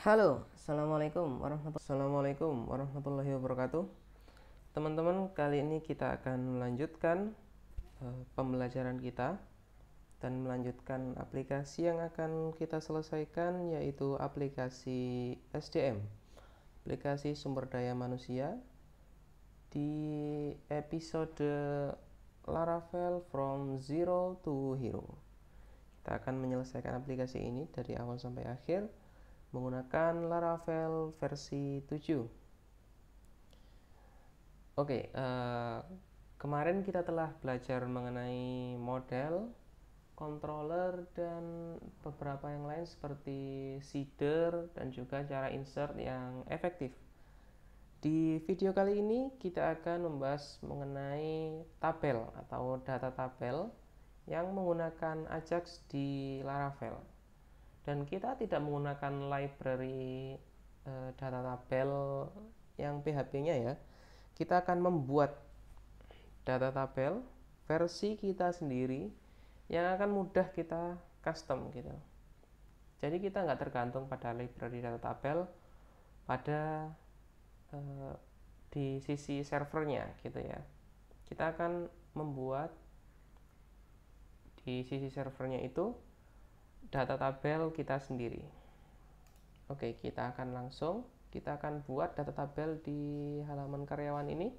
Halo, Assalamualaikum warahmatullahi wabarakatuh. Teman-teman, kali ini kita akan melanjutkan pembelajaran kita dan melanjutkan aplikasi yang akan kita selesaikan, yaitu aplikasi SDM, aplikasi sumber daya manusia, di episode Laravel from Zero to Hero. Kita akan menyelesaikan aplikasi ini dari awal sampai akhir menggunakan Laravel versi 7. Oke, kemarin kita telah belajar mengenai model, controller, dan beberapa yang lain seperti seeder dan juga cara insert yang efektif. Di video kali ini kita akan membahas mengenai tabel atau data tabel yang menggunakan Ajax di Laravel. Dan kita tidak menggunakan library data tabel yang PHP-nya ya. Kita akan membuat data tabel versi kita sendiri yang akan mudah kita custom gitu. Jadi kita nggak tergantung pada library data tabel pada di sisi servernya gitu ya. Kita akan membuat di sisi servernya itu data tabel kita sendiri. Oke, kita akan buat data tabel di halaman karyawan ini.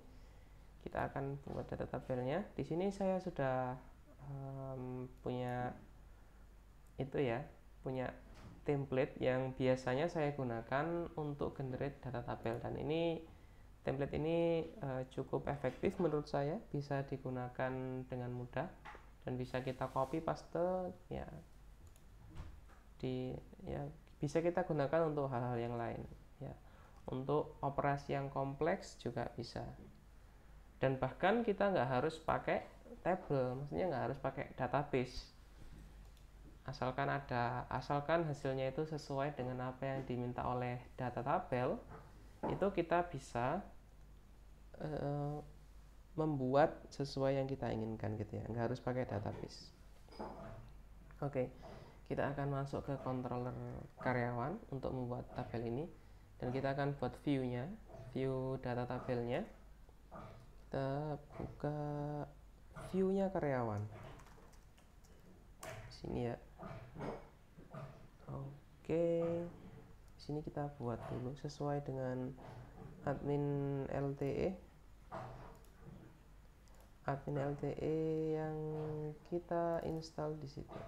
Kita akan buat data tabelnya. Di sini saya sudah punya template yang biasanya saya gunakan untuk generate data tabel, dan ini template ini cukup efektif menurut saya, bisa digunakan dengan mudah dan bisa kita copy paste ya bisa kita gunakan untuk hal-hal yang lain ya, untuk operasi yang kompleks juga bisa. Dan bahkan kita nggak harus pakai table, maksudnya nggak harus pakai database, asalkan hasilnya itu sesuai dengan apa yang diminta oleh data tabel, itu kita bisa membuat sesuai yang kita inginkan gitu ya, nggak harus pakai database. Oke, kita akan masuk ke controller karyawan untuk membuat tabel ini, dan kita akan buat view data tabelnya. Kita buka view-nya karyawan sini ya. Oke, sini kita buat dulu sesuai dengan admin LTE yang kita install di situ.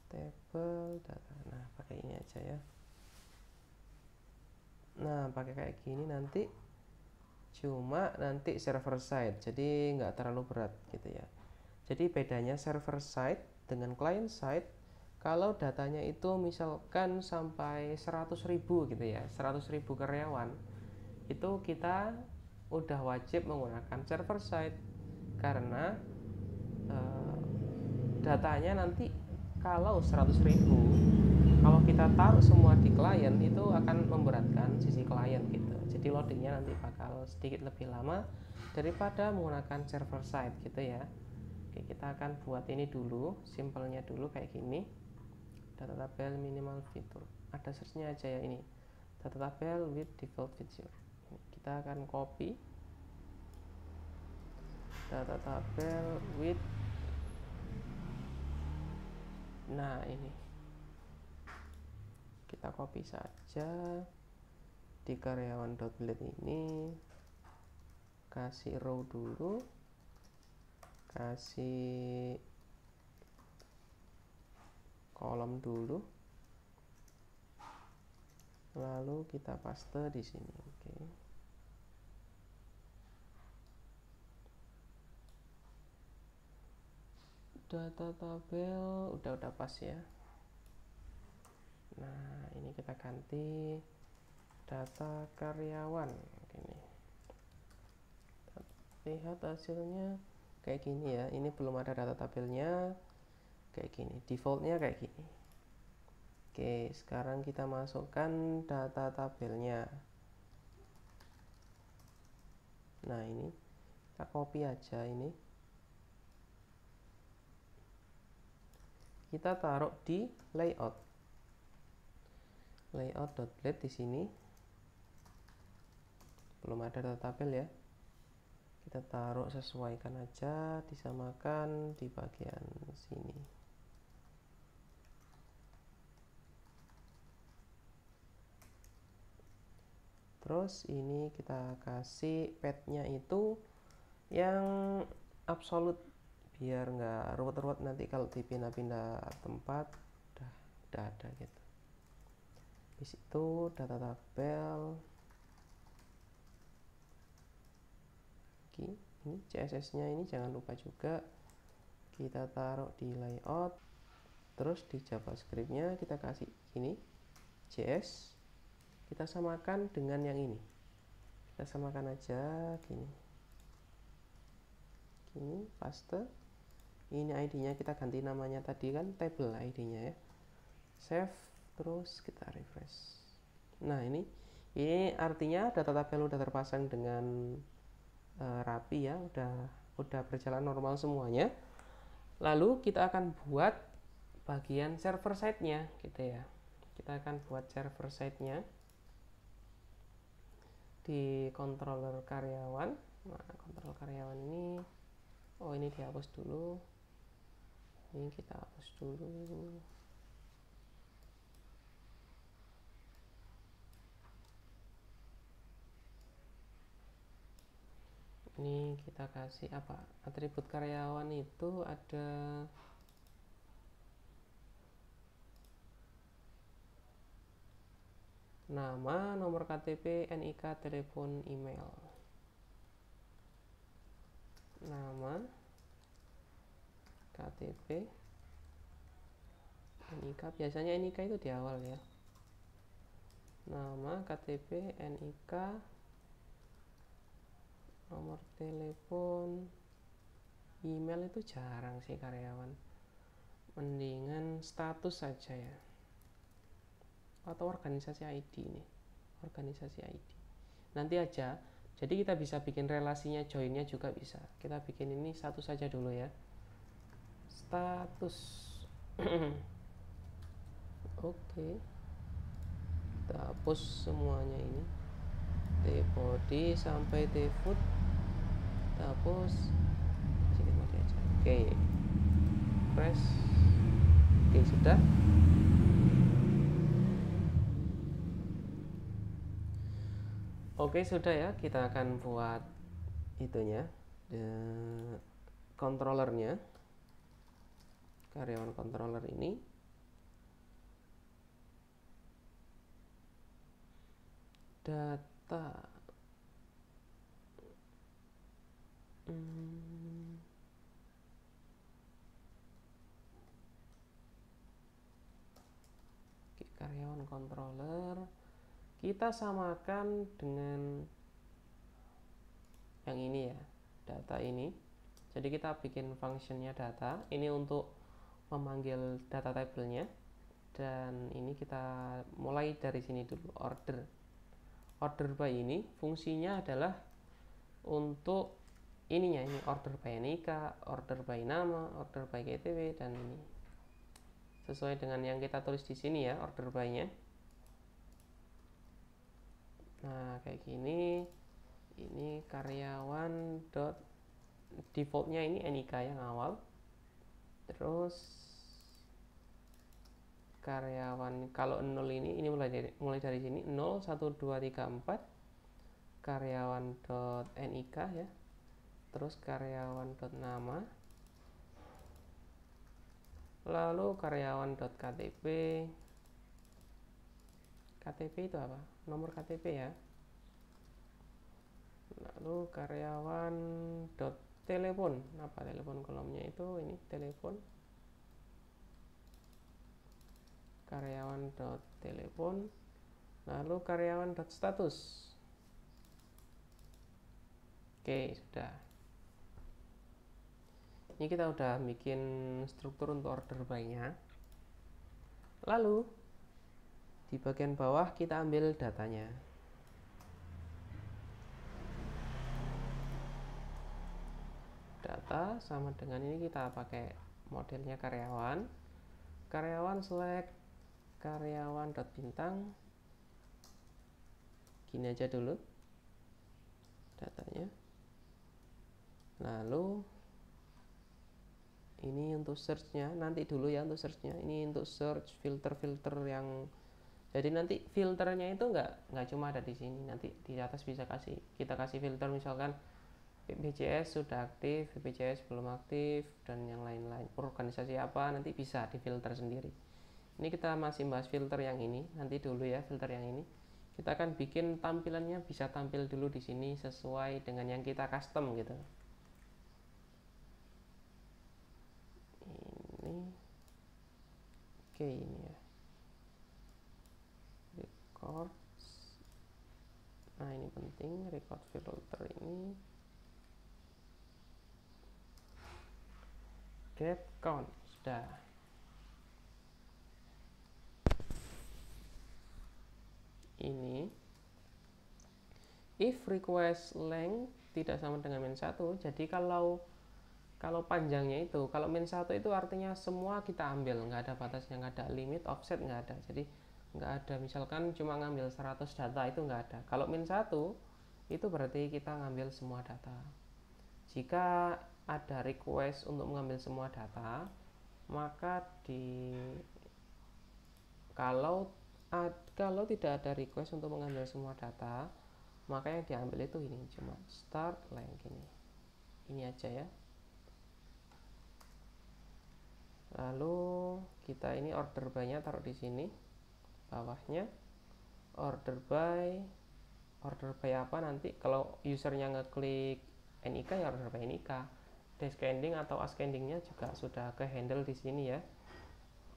Table data. Nah, pakai ini aja ya. Nah, pakai kayak gini nanti, cuma nanti server side, jadi nggak terlalu berat gitu ya. Jadi bedanya server side dengan client side, kalau datanya itu misalkan sampai 100.000 gitu ya, 100.000 karyawan, itu kita udah wajib menggunakan server side, karena datanya nanti kalau 100.000, kalau kita taruh semua di klien itu akan memberatkan sisi klien gitu. Jadi loadingnya nanti bakal sedikit lebih lama daripada menggunakan server side gitu ya. Oke, kita akan buat ini dulu, simpelnya dulu kayak gini. Data tabel minimal fitur, ada searchnya aja ya, ini data tabel with default feature. Kita akan copy data tabel with, nah ini kita copy saja di karyawan.blade ini, kasih row dulu, kasih kolom dulu, lalu kita paste di sini. Oke. Data tabel udah pas ya. Nah, ini kita ganti data karyawan ini. Lihat hasilnya kayak gini ya. Ini belum ada data tabelnya, kayak gini, defaultnya kayak gini. Oke, sekarang kita masukkan data tabelnya. Nah, ini kita copy aja ini. kita taruh di layout.blade di sini. Belum ada data tabel ya. Kita taruh, sesuaikan aja, disamakan di bagian sini. Terus ini kita kasih path-nya itu yang absolut, biar nggak ruwet-ruwet nanti kalau dipindah-pindah tempat udah ada gitu. Di situ data tabel. Ini CSS-nya ini jangan lupa juga kita taruh di layout. Terus di JavaScript-nya kita kasih ini JS, kita samakan dengan yang ini, kita samakan aja gini, paste. Ini ID-nya kita ganti namanya tadi kan table ID-nya ya, save, terus kita refresh. Nah ini artinya data tabel udah terpasang dengan rapi ya, udah berjalan normal semuanya. Lalu kita akan buat bagian server side-nya gitu ya. Kita akan buat server side-nya di controller karyawan. Nah, kontrol karyawan ini, ini dihapus dulu. Ini kita hapus dulu. Ini kita kasih apa? Atribut karyawan itu ada nama, nomor KTP, NIK, telepon, email. Nama, KTP, NIK, biasanya NIK itu di awal ya. Nama, KTP, NIK, nomor telepon, email itu jarang sih karyawan. Mendingan status saja ya. Atau organisasi ID nih. Organisasi ID. Nanti aja. Jadi kita bisa bikin relasinya, joinnya juga bisa. Kita bikin ini satu saja dulu ya. Status. Oke. Kita hapus semuanya ini. T-body sampai T-foot kita hapus, sini body aja. Oke, press. Oke, sudah. Oke, sudah ya. Kita akan buat itunya, controllernya, karyawan controller ini. Data karyawan controller kita samakan dengan yang ini ya, data ini. Jadi kita bikin functionnya data ini untuk memanggil data tabelnya, dan ini kita mulai dari sini dulu. Order by ini fungsinya adalah untuk ininya, ini order by NIK, order by nama, order by KTP, dan ini sesuai dengan yang kita tulis di sini ya, order by-nya. Nah, kayak gini. Ini karyawan dot defaultnya ini NIK yang awal. Terus karyawan kalau 0 ini mulai dari sini 0 1 2 3 4 karyawan dot NIK ya. Terus karyawan dot nama. Lalu karyawan dot KTP. KTP itu apa? Nomor KTP ya. Lalu karyawan dot telepon. Apa telepon kolomnya itu? Ini telepon. Karyawan dot telepon. Lalu karyawan dot status. Oke, sudah. Ini kita udah bikin struktur untuk order by-nya. Lalu di bagian bawah kita ambil datanya. Data sama dengan ini, kita pakai modelnya karyawan. karyawan select karyawan dot bintang, gini aja dulu datanya. Lalu ini untuk searchnya, nanti dulu ya untuk searchnya. Ini untuk search filter-filter yang, jadi nanti filternya itu nggak cuma ada di sini, nanti di atas bisa kita kasih filter, misalkan BPJS sudah aktif, BPJS belum aktif, dan yang lain-lain. Organisasi apa nanti bisa difilter sendiri. Ini kita masih bahas filter yang ini, nanti dulu ya filter yang ini. Kita akan bikin tampilannya bisa tampil dulu di sini sesuai dengan yang kita custom gitu. Oke, ini ya record. Nah ini penting, record filter ini get count sudah. Ini if request length tidak sama dengan min 1, jadi kalau panjangnya itu, kalau min 1 itu artinya semua kita ambil, nggak ada batasnya, nggak ada limit, offset nggak ada, jadi nggak ada misalkan cuma ngambil 100 data, itu nggak ada. Kalau min 1 itu berarti kita ngambil semua data. Jika ada request untuk mengambil semua data, maka kalau tidak ada request untuk mengambil semua data, maka yang diambil itu ini cuma start length ini aja ya. Lalu kita ini order by-nya taruh di sini bawahnya. Order by apa nanti kalau usernya ngeklik NIK ya order by NIK. Descending atau ascendingnya juga sudah ke handle di sini ya.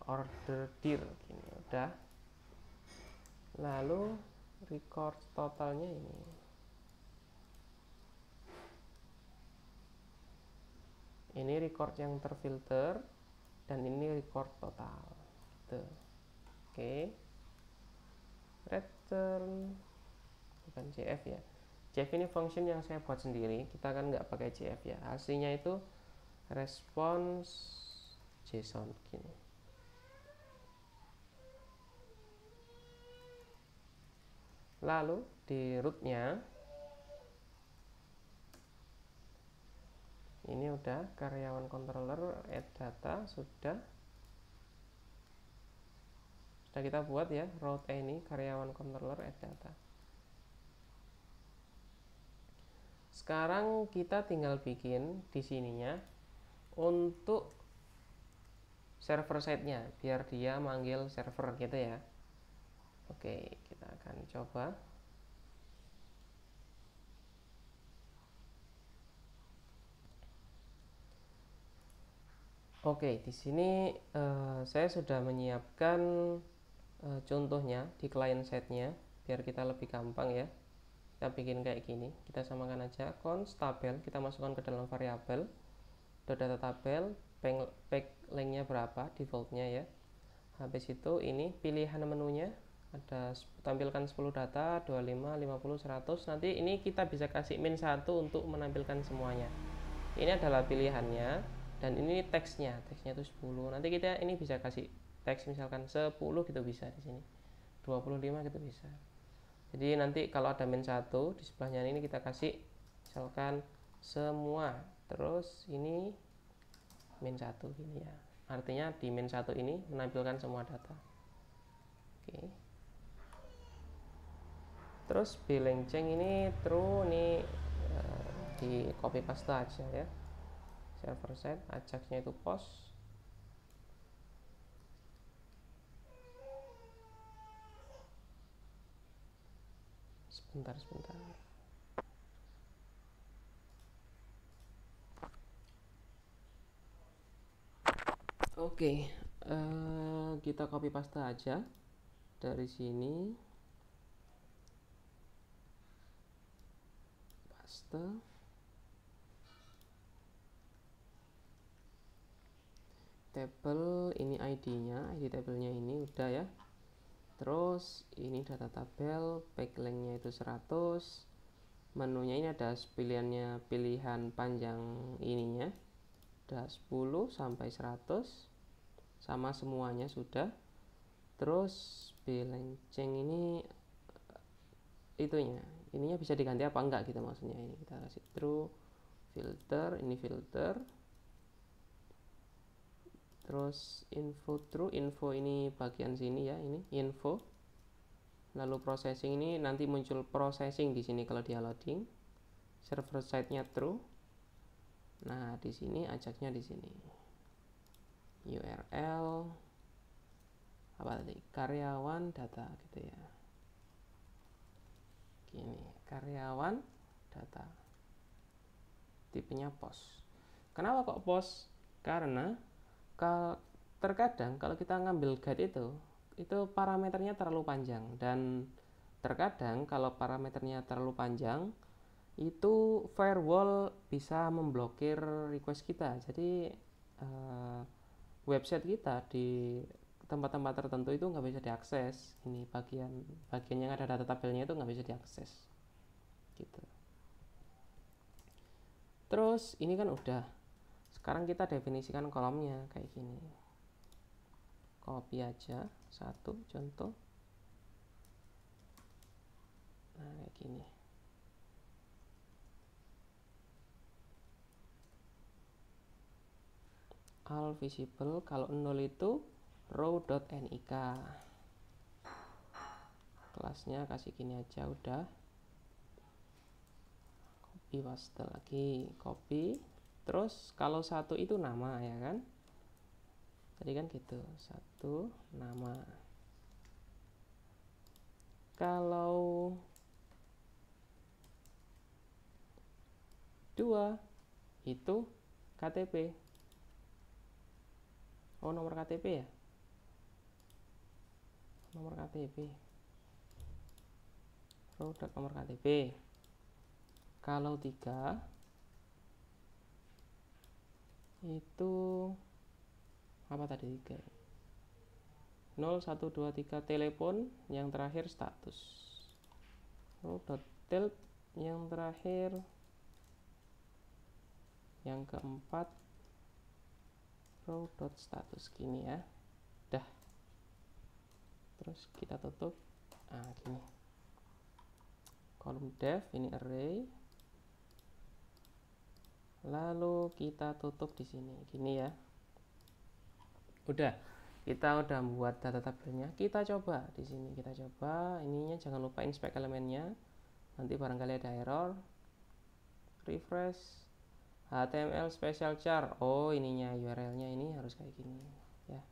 Order dir gini udah. Lalu record totalnya ini record yang terfilter, dan ini record total gitu. Oke. Return bukan CF ya, CF ini function yang saya buat sendiri, kita kan nggak pakai CF ya. Hasilnya itu response JSON gini. Lalu di rootnya ini udah karyawan controller add data sudah kita buat ya, route ini karyawan controller add data. Sekarang kita tinggal bikin di sininya untuk server side-nya biar dia manggil server gitu ya. Oke, kita akan coba. Oke, di sini saya sudah menyiapkan contohnya di client side-nya biar kita lebih gampang ya. Kita bikin kayak gini, kita samakan aja const tabel, kita masukkan ke dalam variabel data tabel, pack length-nya berapa defaultnya ya. Habis itu ini pilihan menunya ada tampilkan 10 data, 25, 50, 100. Nanti ini kita bisa kasih min 1 untuk menampilkan semuanya. Ini adalah pilihannya, dan ini teksnya itu 10. Nanti kita ini bisa kasih teks misalkan 10 gitu bisa di sini. 25 gitu bisa. Jadi nanti kalau ada min 1 di sebelahnya ini kita kasih misalkan semua. Terus ini min 1 gini ya. Artinya di min 1 ini menampilkan semua data. Oke. Terus billing change ini true, ini di copy paste aja ya. Server side ajaxnya itu post. Sebentar. Oke, kita copy paste aja dari sini, paste. Table ini ID-nya, ID tabelnya ini udah ya. Terus ini data tabel, pack length-nya itu 100. Menunya ini ada pilihan panjang ininya. Ada 10 sampai 100. sama semuanya sudah. Terus belenceng ini ininya bisa diganti apa enggak gitu maksudnya. Ini kita kasih true, filter, ini filter, terus info true, info ini bagian sini ya, ini info. Lalu processing ini nanti muncul processing di sini kalau dia loading. Server side-nya true. Nah, di sini ajaknya di sini. URL apa tadi? Karyawan data gitu ya. Gini, karyawan data. Tipenya post. Kenapa kok post? Karena terkadang kalau kita ngambil guide itu parameternya terlalu panjang, dan terkadang kalau parameternya terlalu panjang itu firewall bisa memblokir request kita. Jadi website kita di tempat-tempat tertentu itu nggak bisa diakses. Ini bagian yang ada data tabelnya itu nggak bisa diakses gitu. Terus ini kan udah, sekarang kita definisikan kolomnya kayak gini. Copy aja satu contoh. Nah, kayak gini. All visible, kalau 0 itu row.nik. Kelasnya kasih gini aja udah. Copy paste lagi, copy. Terus kalau satu itu nama ya kan? Tadi kan gitu, satu nama. Kalau 2 itu KTP. Oh, nomor KTP ya? Nomor KTP. Nomor KTP. Kalau 3 itu apa tadi 3? 0, 1, 2, 3 telepon, yang terakhir status. Row.tel yang terakhir, yang keempat row.status gini ya. Dah. Terus kita tutup. Nah, gini. Kolom def ini array. Lalu kita tutup di sini. Gini ya. Udah. Kita udah membuat data tabelnya. Kita coba di sini. Kita coba ininya, jangan lupa inspect elemennya. Nanti barangkali ada error. Refresh. HTML special char. Oh, ininya URL-nya ini harus kayak gini ya.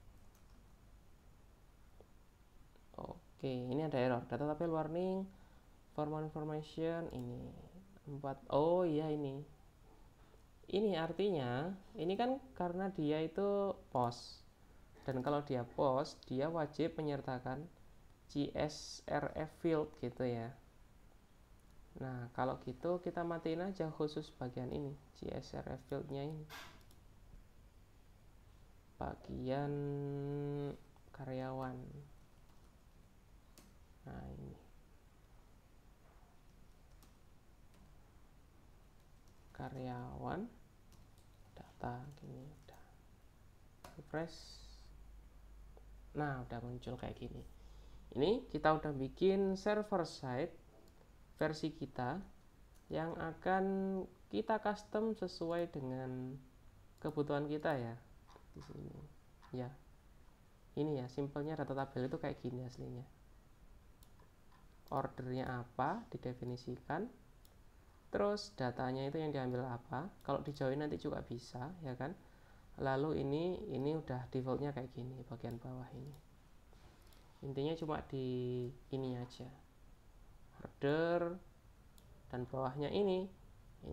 Oke, ini ada error. Data tabel warning, formal information ini 4. Oh iya, ini artinya ini kan karena dia itu post, dan kalau dia post dia wajib menyertakan CSRF field gitu ya. Nah, kalau gitu kita matiin aja khusus bagian ini, CSRF fieldnya ini, bagian karyawan. Nah, ini karyawan data gini udah. Refresh. Nah, udah muncul kayak gini. Ini kita udah bikin server side versi kita yang akan kita custom sesuai dengan kebutuhan kita ya. Di sini ya. Ini ya, simpelnya data tabel itu kayak gini aslinya. Ordernya apa didefinisikan, terus datanya itu yang diambil apa. Kalau di join nanti juga bisa ya kan. Lalu ini udah defaultnya kayak gini bagian bawah ini. Intinya cuma di ini aja, order, dan bawahnya ini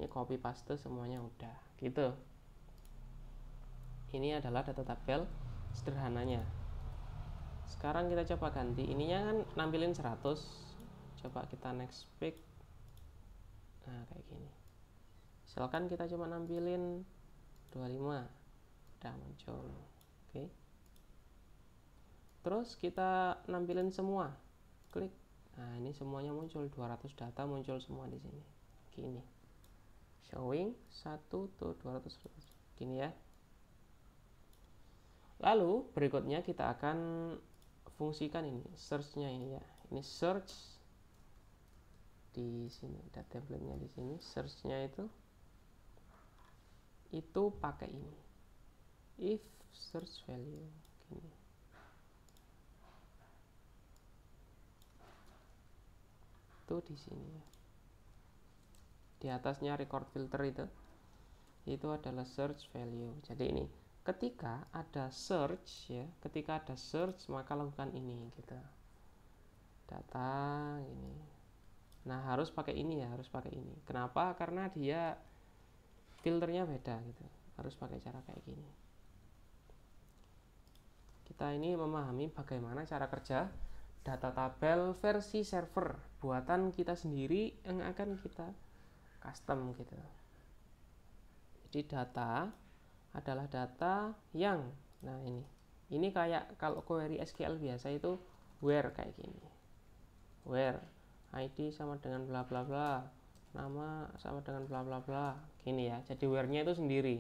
copy paste semuanya udah gitu. Ini adalah data tabel sederhananya. Sekarang kita coba ganti, ininya kan nampilin 100, coba kita next pick. Nah, kayak gini. Misalkan kita cuma nampilin 25, udah muncul. Oke. Terus kita nampilin semua, klik. Nah, ini semuanya muncul, 200 data muncul semua di sini. Gini. Showing 1 to 200 gini ya. Lalu berikutnya kita akan fungsikan ini search-nya ini ya. Ini search di sini, ada template-nya di sini. Search-nya itu pakai ini. If search value gini. Itu di sini ya. Di atasnya record filter itu adalah search value. Jadi ini ketika ada search ya, ketika ada search maka lakukan ini gitu. Data ini. Nah, harus pakai ini ya, harus pakai ini. Kenapa? Karena dia filternya beda gitu. Harus pakai cara kayak gini. Kita ini memahami bagaimana cara kerja data tabel versi server buatan kita sendiri yang akan kita custom gitu. Jadi data adalah data yang, nah ini kayak kalau query SQL biasa itu where kayak gini, where ID sama dengan bla bla bla, nama sama dengan bla bla bla, gini ya. Jadi where-nya itu sendiri.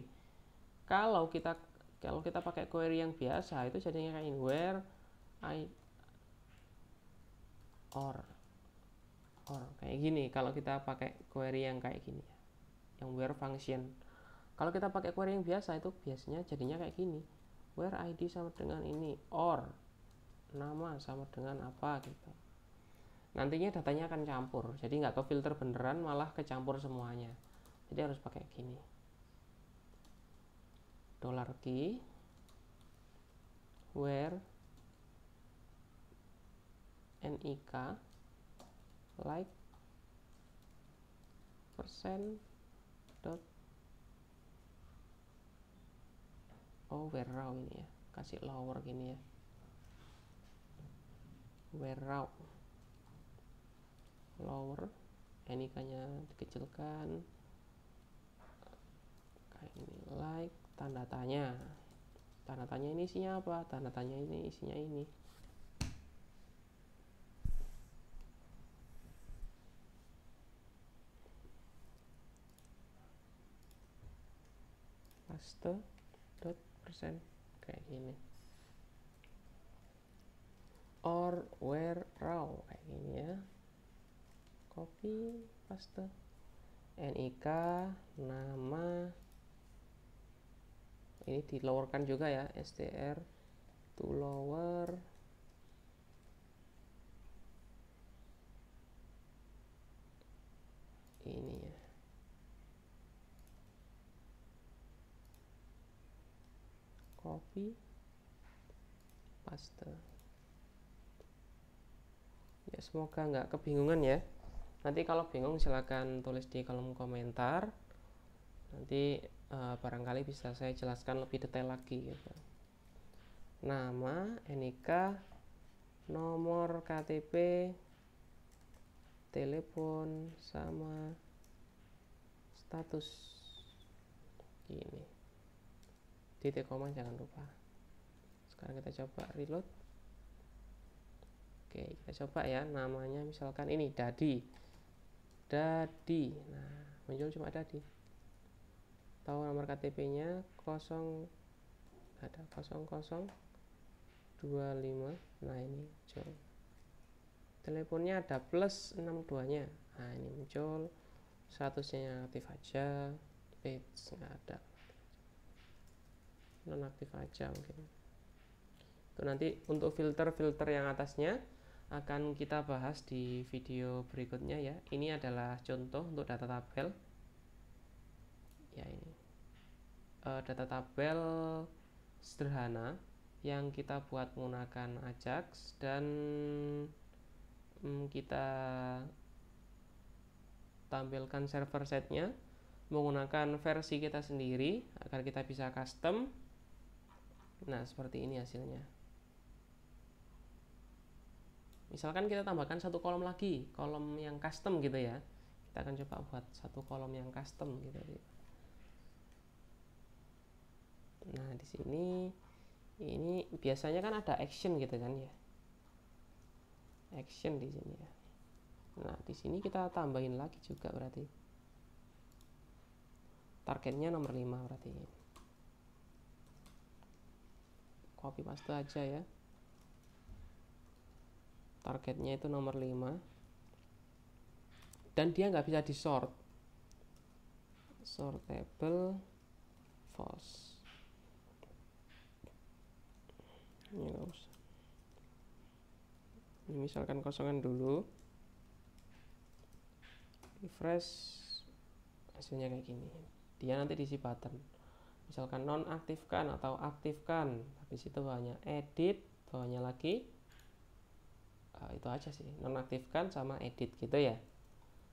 Kalau kita pakai query yang biasa itu jadinya kayak ini, where I or kayak gini. Kalau kita pakai query yang kayak gini ya, yang where function. Kalau kita pakai query yang biasa itu biasanya jadinya kayak gini, where ID sama dengan ini, or nama sama dengan apa gitu. Nantinya datanya akan campur, jadi nggak ke filter beneran, malah kecampur semuanya. Jadi harus pakai gini, $key where nik like percent dot where raw ini ya, kasih lower gini ya, where raw lower, nik nya dikecilkan kayak ini, like tanda tanya ini isinya apa, tanda tanya ini isinya ini. Paste dot percent kayak gini, or where raw kayak gini ya, copy paste, nik nama ini di lowerkan juga ya, str to lower ini ya, copy paste ya. Semoga nggak kebingungan ya. Nanti kalau bingung silahkan tulis di kolom komentar, nanti barangkali bisa saya jelaskan lebih detail lagi gitu. Nama, nik, nomor KTP, telepon, sama status gini. Titik koma jangan lupa. Sekarang kita coba reload. Oke, kita coba ya, namanya misalkan ini Dadi. Nah, muncul cuma Dadi. Tahu nomor KTP-nya 0025. Nah, ini muncul. Teleponnya ada plus 62-nya. Nah, ini muncul. Statusnya aktif aja. Page nggak ada. Nonaktif aja mungkin. Itu nanti untuk filter-filter yang atasnya akan kita bahas di video berikutnya ya. Ini adalah contoh untuk data tabel ya, ini data tabel sederhana yang kita buat menggunakan Ajax, dan kita tampilkan server setnya menggunakan versi kita sendiri agar kita bisa custom. Nah, seperti ini hasilnya. Misalkan kita tambahkan satu kolom lagi, kolom yang custom gitu ya. Kita akan coba buat satu kolom yang custom gitu. Nah, di sini ini biasanya kan ada action gitu kan ya. Action di sini ya. Nah, di sini kita tambahin lagi juga berarti. Targetnya nomor 5 berarti. copy paste aja ya. Targetnya itu nomor 5 dan dia nggak bisa di sort, sortable false. Ini nggak usah, ini misalkan kosongan dulu, refresh, hasilnya kayak gini. Dia nanti diisi button, misalkan nonaktifkan atau aktifkan. Habis itu bawahnya edit, bawahnya lagi itu aja sih, nonaktifkan sama edit gitu ya.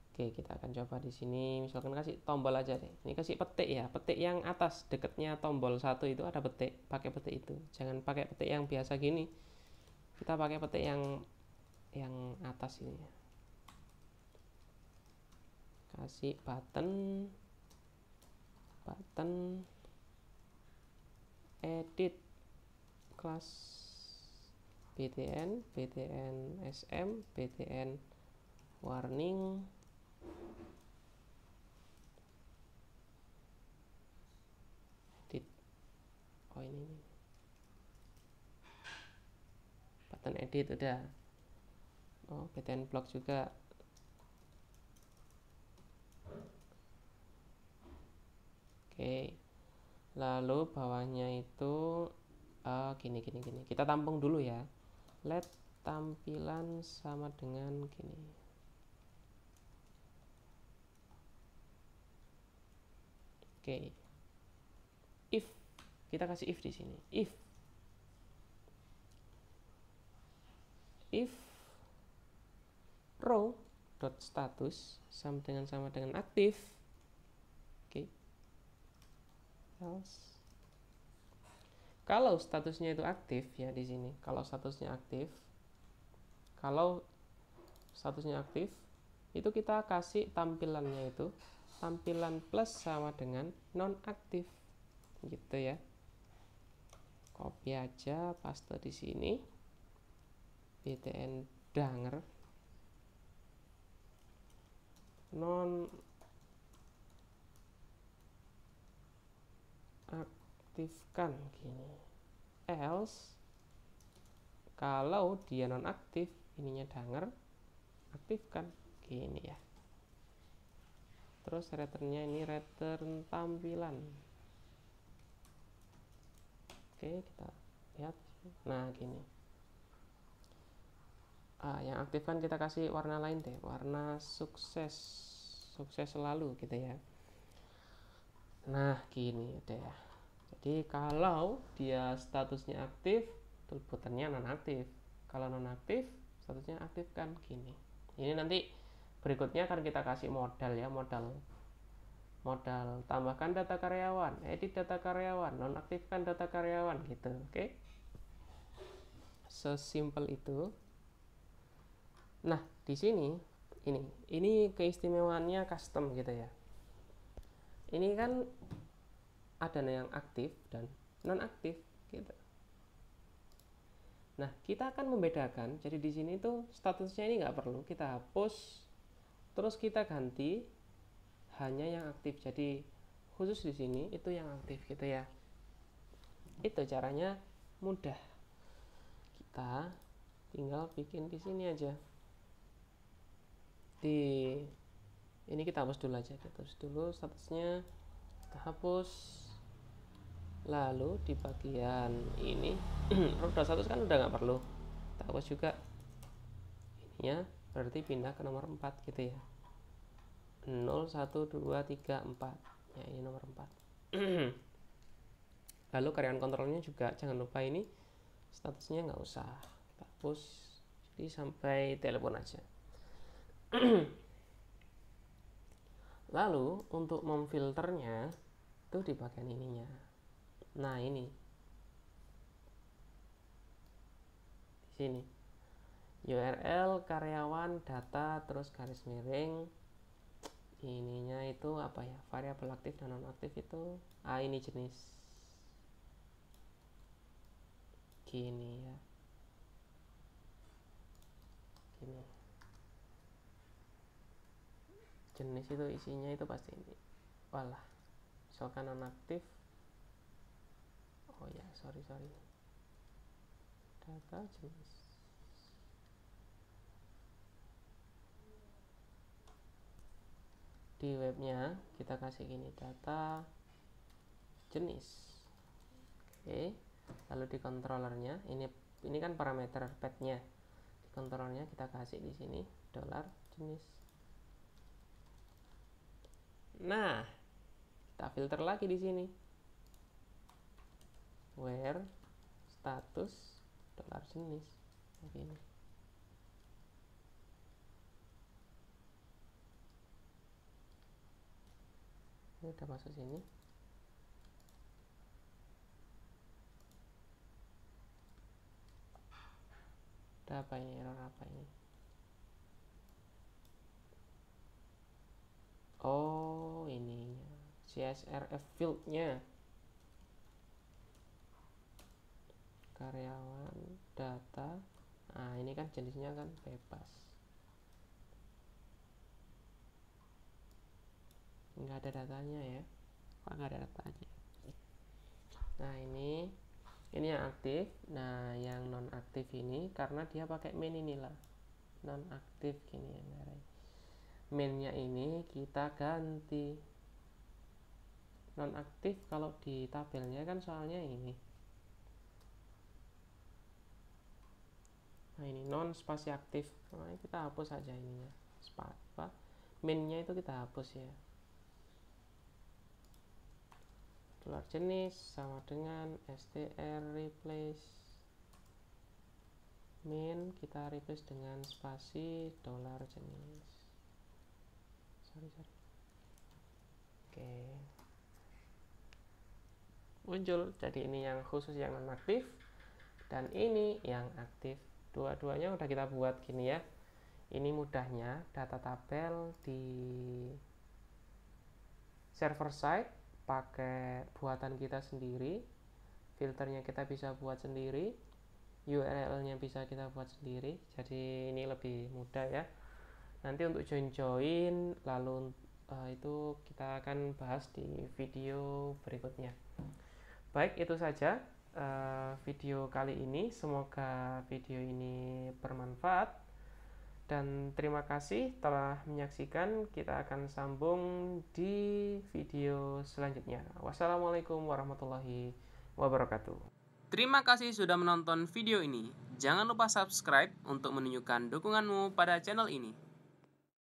Oke, kita akan coba di sini. Misalkan kasih tombol aja deh. Ini kasih petik ya, petik yang atas dekatnya tombol 1 itu ada petik, pakai petik itu. Jangan pakai petik yang biasa gini. Kita pakai petik yang atas ini. Kasih button edit kelas btn sm btn warning edit. Oh ini button edit udah. Oh btn block juga. Oke, lalu bawahnya itu gini. Kita tampung dulu ya. Let tampilan sama dengan gini. Oke, if kita kasih if di sini. If row dot status sama dengan aktif. Oke. Else. Kalau statusnya itu aktif ya di sini. Kalau statusnya aktif, itu kita kasih tampilannya itu tampilan plus sama dengan nonaktif, gitu ya. Copy aja, paste di sini. btn danger non aktifkan gini. Else kalau dia nonaktif, ininya danger, aktifkan gini ya. Terus returnnya ini return tampilan. Oke, kita lihat. Nah gini. Yang aktifkan kita kasih warna lain deh, warna sukses selalu gitu ya. Nah gini deh. Jadi kalau dia statusnya aktif, buttonnya nonaktif. Kalau nonaktif, statusnya aktifkan gini. Ini nanti berikutnya akan kita kasih modal ya, modal tambahkan data karyawan, edit data karyawan, nonaktifkan data karyawan gitu. Oke, sesimpel itu. Nah di sini ini keistimewaannya custom gitu ya. Ini kan ada yang aktif dan nonaktif gitu. Nah kita akan membedakan. Jadi di sini tuh statusnya ini nggak perlu kita hapus, terus kita ganti hanya yang aktif. Jadi khusus di sini itu yang aktif gitu ya. Itu caranya mudah. Kita tinggal bikin di sini aja. Ini kita hapus dulu aja. Kita hapus dulu statusnya. Kita hapus. Lalu di bagian ini roda status kan udah nggak perlu. Kita hapus juga. Ininya berarti pindah ke nomor 4 gitu ya. 0, 1, 2, 3, 4 ya, ini nomor 4. Lalu karyawan kontrolnya juga jangan lupa ini statusnya nggak usah kita hapus, jadi sampai telepon aja. Lalu untuk memfilternya itu di bagian ininya. Nah ini di sini URL karyawan data terus garis miring, ininya itu apa ya, variabel aktif dan nonaktif itu ini jenis gini ya, gini jenis itu isinya itu pasti ini. Walah, misalkan nonaktif, oh ya sorry data jenis. Di webnya kita kasih gini, data jenis. Oke, lalu di controllernya ini kan parameter path-nya. Di controllernya kita kasih di sini $jenis. Nah, kita filter lagi di sini. Where status $jenis. Begini. Ini udah masuk sini. Ada apa ini, error apa ini? Oh, ininya CSRF field-nya. Karyawan, data. Nah, ini kan jenisnya kan bebas. Nggak ada datanya ya. Kok nggak ada datanya? Nah, ini yang aktif. Nah, yang non aktif ini karena dia pakai main inilah. Non aktif gini ya. Mainnya ini kita ganti. Non aktif kalau di tabelnya kan soalnya ini. Nah, ini non spasi aktif. Nah, kita hapus aja ininya. Mainnya itu kita hapus ya. $jenis sama dengan str replace main, kita replace dengan spasi $jenis. Sorry. Oke. Muncul. Jadi ini yang khusus yang non aktif dan ini yang aktif. Dua-duanya udah kita buat gini ya. Ini mudahnya data tabel di server side pakai buatan kita sendiri. Filternya kita bisa buat sendiri, URL-nya bisa kita buat sendiri. Jadi ini lebih mudah ya. Nanti untuk join lalu itu kita akan bahas di video berikutnya. Baik, itu saja video kali ini. Semoga video ini bermanfaat dan terima kasih telah menyaksikan. Kita akan sambung di video selanjutnya. Wassalamualaikum warahmatullahi wabarakatuh. Terima kasih sudah menonton video ini. Jangan lupa subscribe untuk menunjukkan dukunganmu pada channel ini.